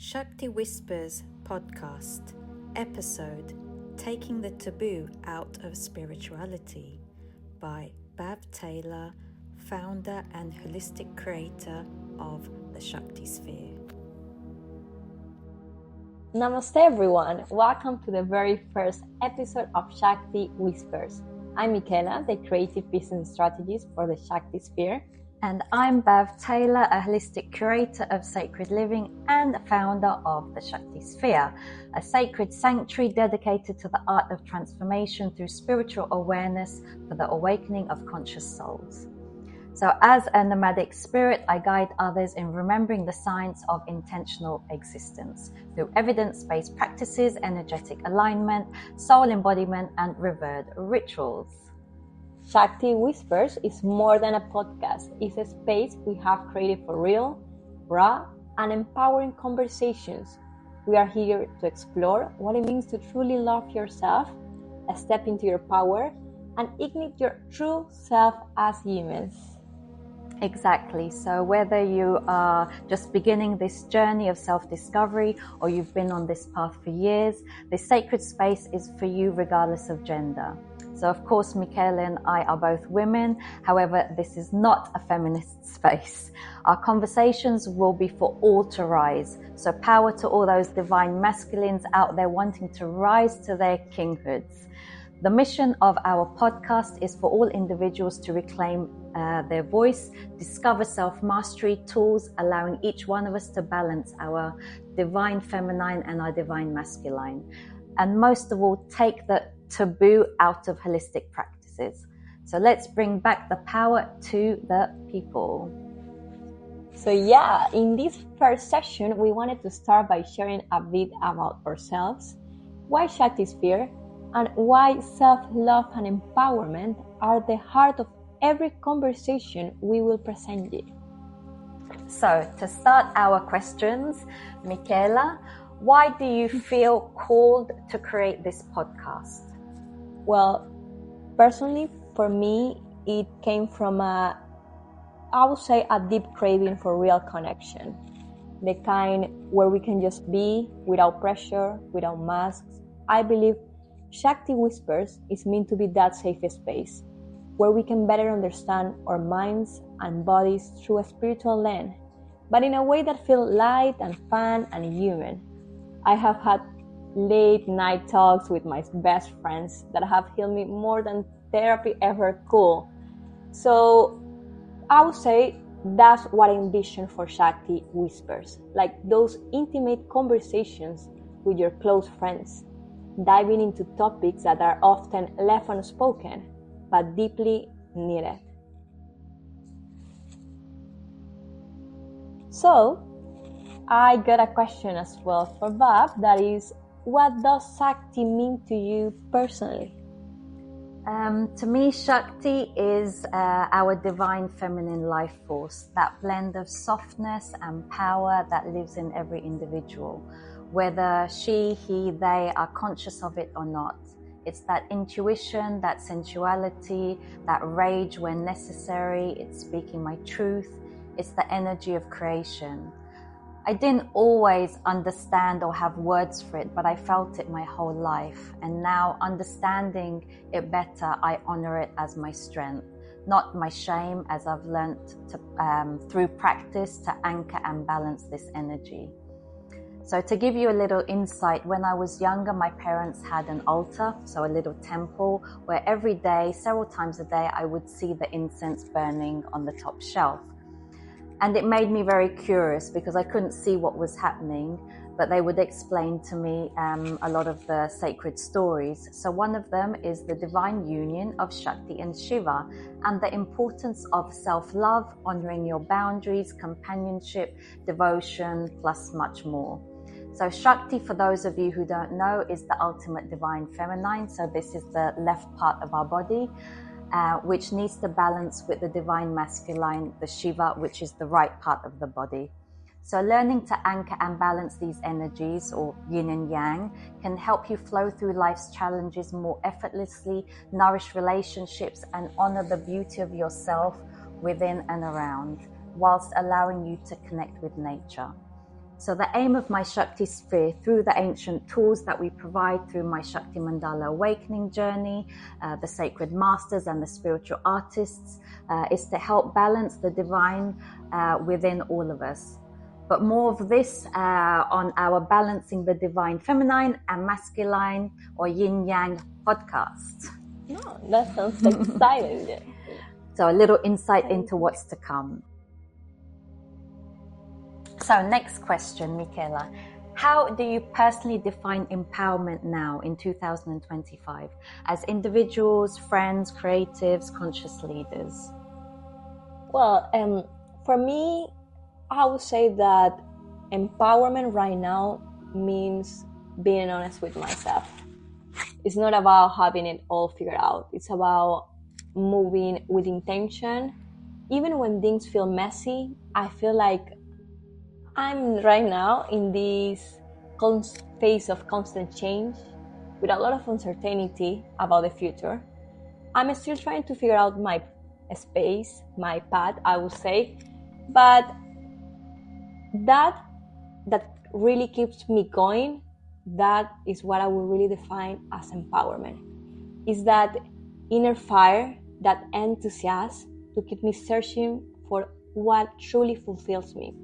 Shakti Whispers podcast episode Taking the Taboo Out of Spirituality by Bav Taylor, founder and holistic creator of the Shakti Sphere. Namaste everyone, welcome to the very first episode of Shakti Whispers. I'm Michaela, the creative business strategist for the Shakti Sphere. And I'm Bav Taylor, a holistic curator of sacred living and founder of the Shakti Sphere, a sacred sanctuary dedicated to the art of transformation through spiritual awareness for the awakening of conscious souls. So as a nomadic spirit, I guide others in remembering the science of intentional existence through evidence-based practices, energetic alignment, soul embodiment, and revered rituals. Shakti Whispers is more than a podcast. It's a space we have created for real, raw, and empowering conversations. We are here to explore what it means to truly love yourself, step into your power, and ignite your true self as humans. Exactly. So whether you are just beginning this journey of self-discovery or you've been on this path for years, this sacred space is for you regardless of gender. So of course, Michaela and I are both women. However, this is not a feminist space. Our conversations will be for all to rise. So power to all those divine masculines out there wanting to rise to their kinghoods. The mission of our podcast is for all individuals to reclaim their voice, discover self-mastery tools, allowing each one of us to balance our divine feminine and our divine masculine. And most of all, take the taboo out of holistic practices. So let's bring back the power to the people. So in this first session, we wanted to start by sharing a bit about ourselves, why Shakti Sphere, and why self-love and empowerment are the heart of every conversation we will present you. So to start our questions, Michaela, why do you feel called to create this podcast? Well, personally, for me, it came from a deep craving for real connection. The kind where we can just be without pressure, without masks. I believe Shakti Whispers is meant to be that safe space where we can better understand our minds and bodies through a spiritual lens, but in a way that feels light and fun and human. I have had late night talks with my best friends that have healed me more than therapy ever could. So I would say that's what I envision for Shakti Whispers, like those intimate conversations with your close friends, diving into topics that are often left unspoken, but deeply needed. So, I got a question as well for Bob, that is, what does Shakti mean to you personally? To me, Shakti is our divine feminine life force, that blend of softness and power that lives in every individual, whether she, he, they are conscious of it or not. It's that intuition, that sensuality, that rage when necessary. It's speaking my truth. It's the energy of creation. I didn't always understand or have words for it, but I felt it my whole life. And now, understanding it better, I honor it as my strength, not my shame, as I've learnt to, through practice to anchor and balance this energy. So to give you a little insight, when I was younger, my parents had an altar, so a little temple, where every day, several times a day, I would see the incense burning on the top shelf. And it made me very curious because I couldn't see what was happening, but they would explain to me a lot of the sacred stories. So one of them is the divine union of Shakti and Shiva and the importance of self-love, honoring your boundaries, companionship, devotion, plus much more. So Shakti, for those of you who don't know, is the ultimate divine feminine. So this is the left part of our body, which needs to balance with the divine masculine, the Shiva, which is the right part of the body. So learning to anchor and balance these energies, or yin and yang, can help you flow through life's challenges more effortlessly, nourish relationships, and honor the beauty of yourself within and around, whilst allowing you to connect with nature. So the aim of my Shakti sphere, through the ancient tools that we provide through my Shakti Mandala awakening journey, the sacred masters and the spiritual artists, is to help balance the divine within all of us. But more of this on our Balancing the Divine Feminine and Masculine or Yin Yang podcast. No, that sounds exciting. So a little insight into what's to come. So next question, Michaela. How do you personally define empowerment now in 2025 as individuals, friends, creatives, conscious leaders? Well, for me, I would say that empowerment right now means being honest with myself. It's not about having it all figured out. It's about moving with intention. Even when things feel messy, I feel like I'm right now in this phase of constant change with a lot of uncertainty about the future. I'm still trying to figure out my space, my path, I would say. But that really keeps me going. That is what I would really define as empowerment. Is that inner fire, that enthusiasm to keep me searching for what truly fulfills me.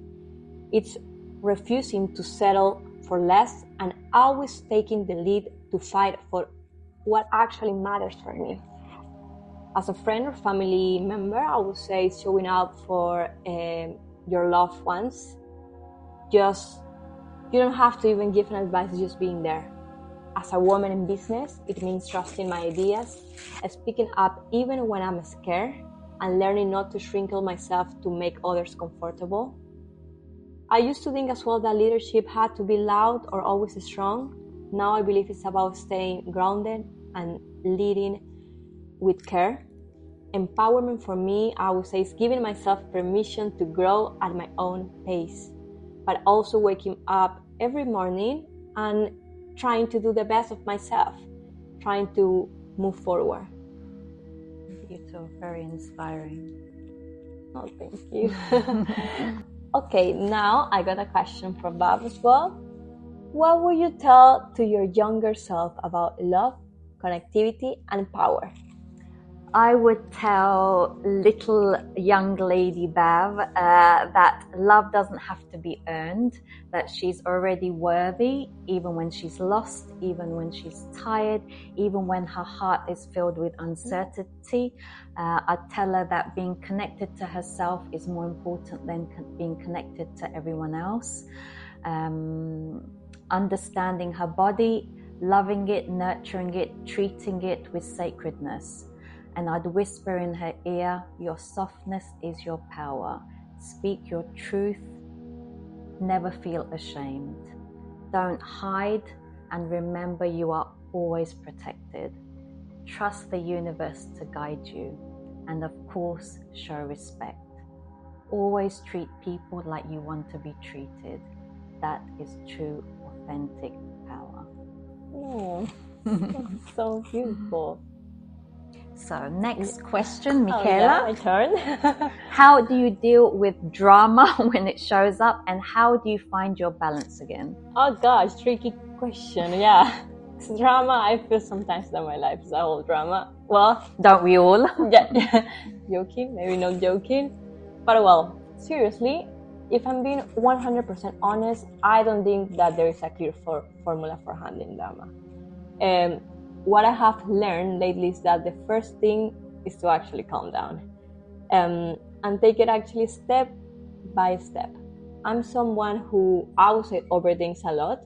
It's refusing to settle for less and always taking the lead to fight for what actually matters for me. As a friend or family member, I would say showing up for your loved ones. You don't have to even give an advice, just being there. As a woman in business, it means trusting my ideas, speaking up even when I'm scared, and learning not to shrinkle myself to make others comfortable. I used to think as well that leadership had to be loud or always strong. Now I believe it's about staying grounded and leading with care. Empowerment for me, I would say, is giving myself permission to grow at my own pace, but also waking up every morning and trying to do the best of myself, trying to move forward. Beautiful, very inspiring. Oh, thank you. Okay, now I got a question from Bob as well. What would you tell to your younger self about love, connectivity, and power? I would tell little young lady Bav that love doesn't have to be earned, that she's already worthy, even when she's lost, even when she's tired, even when her heart is filled with uncertainty. I tell her that being connected to herself is more important than being connected to everyone else. Understanding her body, loving it, nurturing it, treating it with sacredness. And I'd whisper in her ear, your softness is your power. Speak your truth. Never feel ashamed. Don't hide, and remember you are always protected. Trust the universe to guide you. And of course, show respect. Always treat people like you want to be treated. That is true, authentic power. Oh, so beautiful. So next question, Michaela. My turn. How do you deal with drama when it shows up, and how do you find your balance again? Oh gosh, tricky question. Yeah, drama. I feel sometimes that my life is a whole drama. Well, don't we all? yeah. Joking, maybe not joking, but well, seriously, if I'm being 100% honest, I don't think that there is a clear formula for handling drama. What I have learned lately is that the first thing is to actually calm down and take it actually step by step. I'm someone who, I would say, overthinks a lot,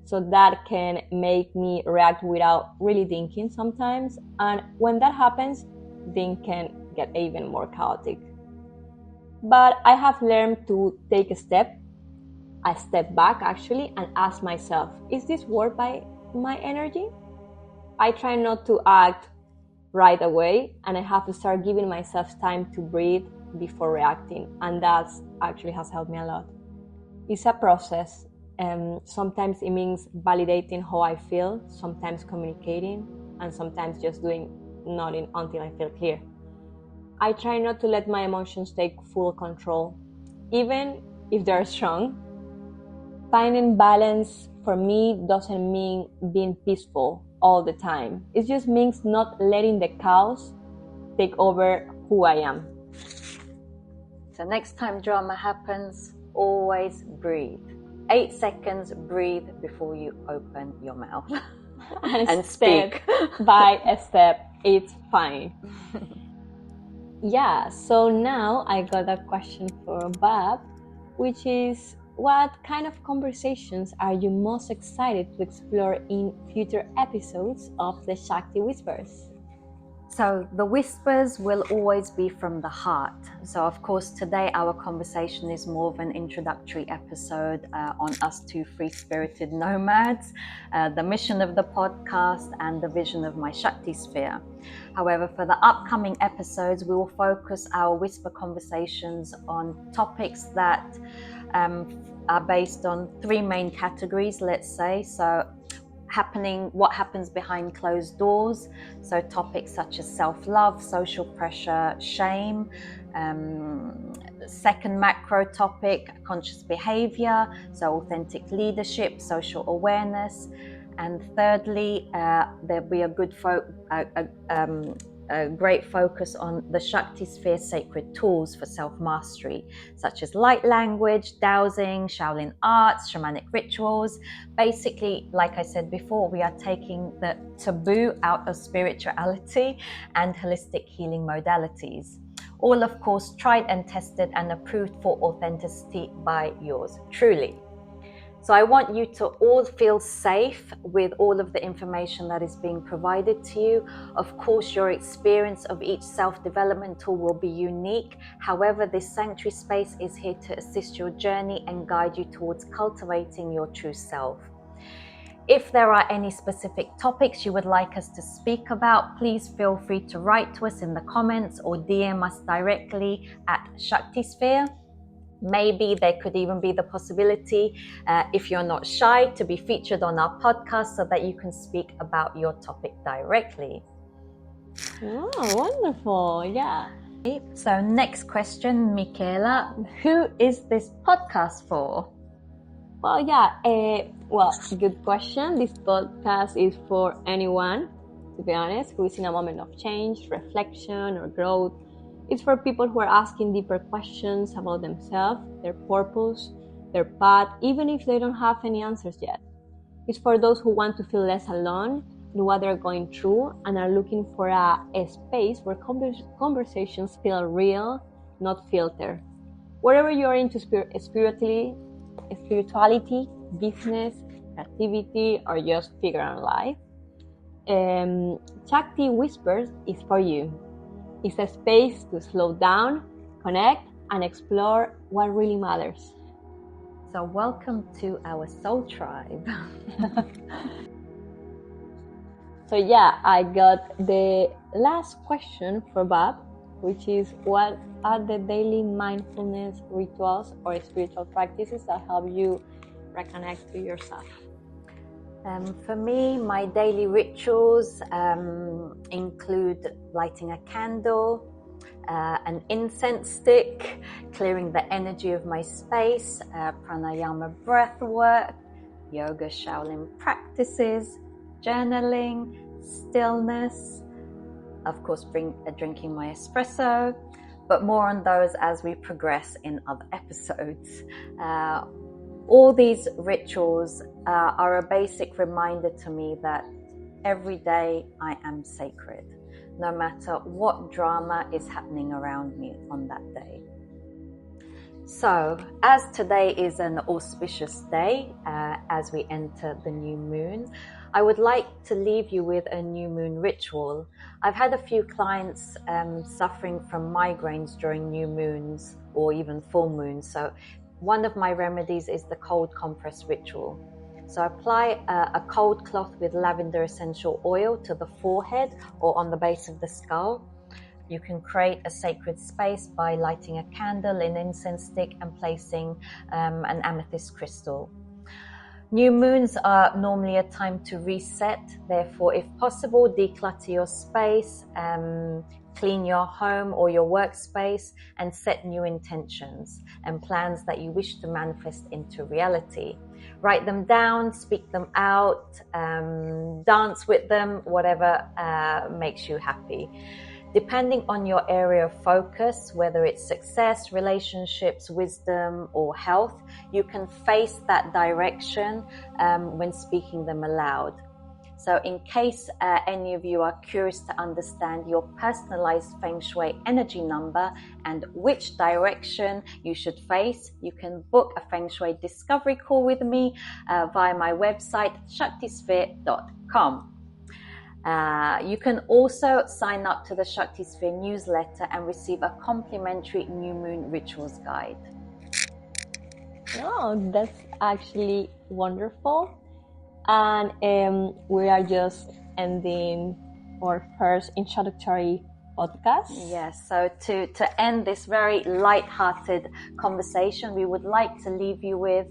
so that can make me react without really thinking sometimes. And when that happens, things can get even more chaotic. But I have learned to take a step back actually, and ask myself, is this worth by my energy? I try not to act right away, and I have to start giving myself time to breathe before reacting, and that actually has helped me a lot. It's a process. Sometimes it means validating how I feel, sometimes communicating, and sometimes just doing nothing until I feel clear. I try not to let my emotions take full control, even if they're strong. finding balance for me doesn't mean being peaceful all the time. It just means not letting the chaos take over who I am. So next time drama happens, always breathe. 8 seconds, breathe before you open your mouth and speak. By a step, it's fine. Yeah, so now I got a question for Bab, which is, what kind of conversations are you most excited to explore in future episodes of the Shakti Whispers? So the whispers will always be from the heart. So of course today our conversation is more of an introductory episode on us two free-spirited nomads, the mission of the podcast and the vision of my Shakti sphere. However, for the upcoming episodes, we will focus our whisper conversations on topics that are based on 3 main categories, let's say. So what happens behind closed doors, so topics such as self-love, social pressure, shame. Second macro topic, conscious behavior, so authentic leadership, social awareness. And thirdly, there'll be a great focus on the Shakti sphere sacred tools for self-mastery, such as light language, dowsing, Shaolin arts, shamanic rituals. Basically, like I said before, we are taking the taboo out of spirituality and holistic healing modalities. All, of course, tried and tested and approved for authenticity by yours truly. So I want you to all feel safe with all of the information that is being provided to you. Of course, your experience of each self-development tool will be unique. However, this sanctuary space is here to assist your journey and guide you towards cultivating your true self. If there are any specific topics you would like us to speak about, please feel free to write to us in the comments or DM us directly at Shakti Sphere. Maybe there could even be the possibility, if you're not shy, to be featured on our podcast so that you can speak about your topic directly. Oh, wonderful. Yeah. So next question, Michaela, who is this podcast for? Well, yeah. Good question. This podcast is for anyone, to be honest, who is in a moment of change, reflection, or growth. It's for people who are asking deeper questions about themselves, their purpose, their path, even if they don't have any answers yet. It's for those who want to feel less alone in what they're going through and are looking for a space where conversations feel real, not filtered. Wherever you're into spirituality, business, creativity, or just figuring out life, Shakti Whispers is for you. It's a space to slow down, connect, and explore what really matters. So welcome to our soul tribe. So yeah, I got the last question for Bab, which is, what are the daily mindfulness rituals or spiritual practices that help you reconnect to yourself? For me, my daily rituals include lighting a candle, an incense stick, clearing the energy of my space, pranayama breath work, yoga Shaolin practices, journaling, stillness, of course drinking my espresso, but more on those as we progress in other episodes. All these rituals are a basic reminder to me that every day I am sacred, no matter what drama is happening around me on that day. So, as today is an auspicious day, as we enter the new moon, I would like to leave you with a new moon ritual. I've had a few clients suffering from migraines during new moons or even full moons. So one of my remedies is the cold compress ritual. So apply a cold cloth with lavender essential oil to the forehead or on the base of the skull. You can create a sacred space by lighting a candle, an incense stick, and placing an amethyst crystal. New moons are normally a time to reset. Therefore, if possible, declutter your space, clean your home or your workspace, and set new intentions and plans that you wish to manifest into reality. Write them down, speak them out, dance with them, whatever makes you happy. Depending on your area of focus, whether it's success, relationships, wisdom, or health, you can face that direction when speaking them aloud. So in case any of you are curious to understand your personalized Feng Shui energy number and which direction you should face, you can book a Feng Shui discovery call with me via my website, shaktisphere.com. You can also sign up to the Shakti Sphere newsletter and receive a complimentary new moon rituals guide. Oh, that's actually wonderful. And we are just ending our first introductory podcast. Yes, so to end this very light-hearted conversation, we would like to leave you with,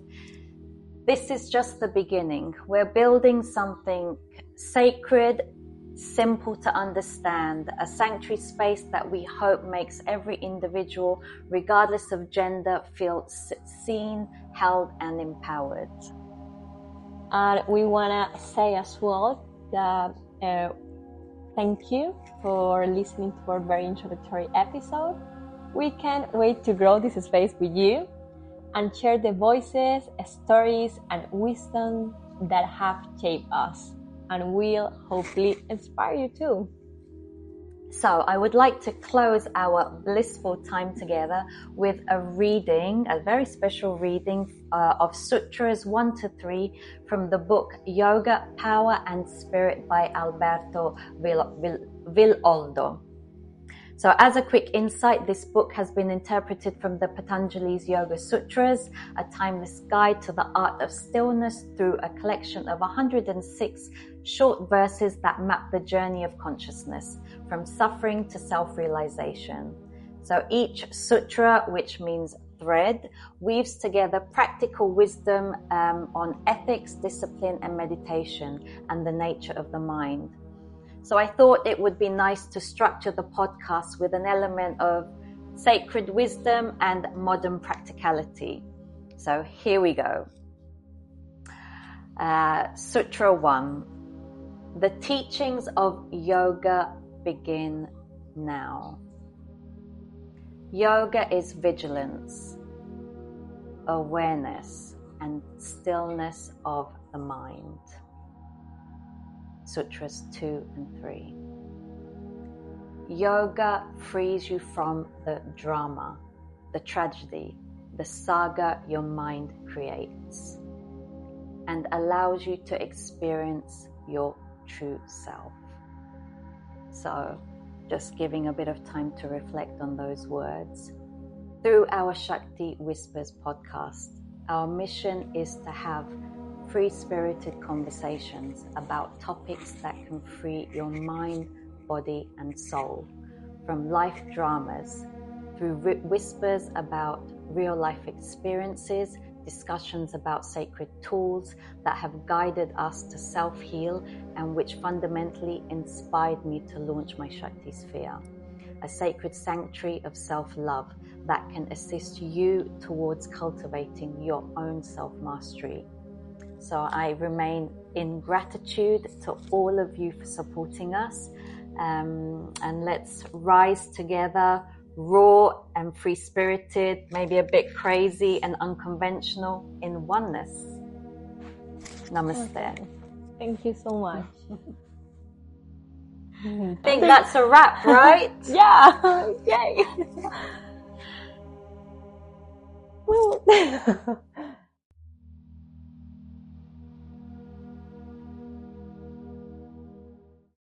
this is just the beginning. We're building something sacred, simple to understand, a sanctuary space that we hope makes every individual, regardless of gender, feel seen, held, and empowered. And we want to say as well that thank you for listening to our very introductory episode. We can't wait to grow this space with you and share the voices, stories, and wisdom that have shaped us and will hopefully inspire you too. So I would like to close our blissful time together with a reading, a very special reading of Sutras 1 to 3 from the book Yoga, Power and Spirit by Alberto Villoldo. So as a quick insight, this book has been interpreted from the Patanjali's Yoga Sutras, a timeless guide to the art of stillness through a collection of 106 short verses that map the journey of consciousness from suffering to self-realization. So each sutra, which means thread, weaves together practical wisdom on ethics, discipline, and meditation, and the nature of the mind. So I thought it would be nice to structure the podcast with an element of sacred wisdom and modern practicality. So here we go. Sutra 1. The teachings of yoga begin now. Yoga is vigilance, awareness, and stillness of the mind. Sutras 2 and 3. Yoga frees you from the drama, the tragedy, the saga your mind creates, and allows you to experience your true self. So, just giving a bit of time to reflect on those words. Through our Shakti Whispers podcast, our mission is to have free-spirited conversations about topics that can free your mind, body, and soul from life dramas, through whispers about real-life experiences, discussions about sacred tools that have guided us to self-heal and which fundamentally inspired me to launch my Shakti Sphere, a sacred sanctuary of self-love that can assist you towards cultivating your own self-mastery. So I remain in gratitude to all of you for supporting us, and let's rise together, raw and free-spirited, maybe a bit crazy and unconventional, in oneness. Namaste. Okay. Thank you so much. I think that's a wrap, right? Yeah. Yay. Well,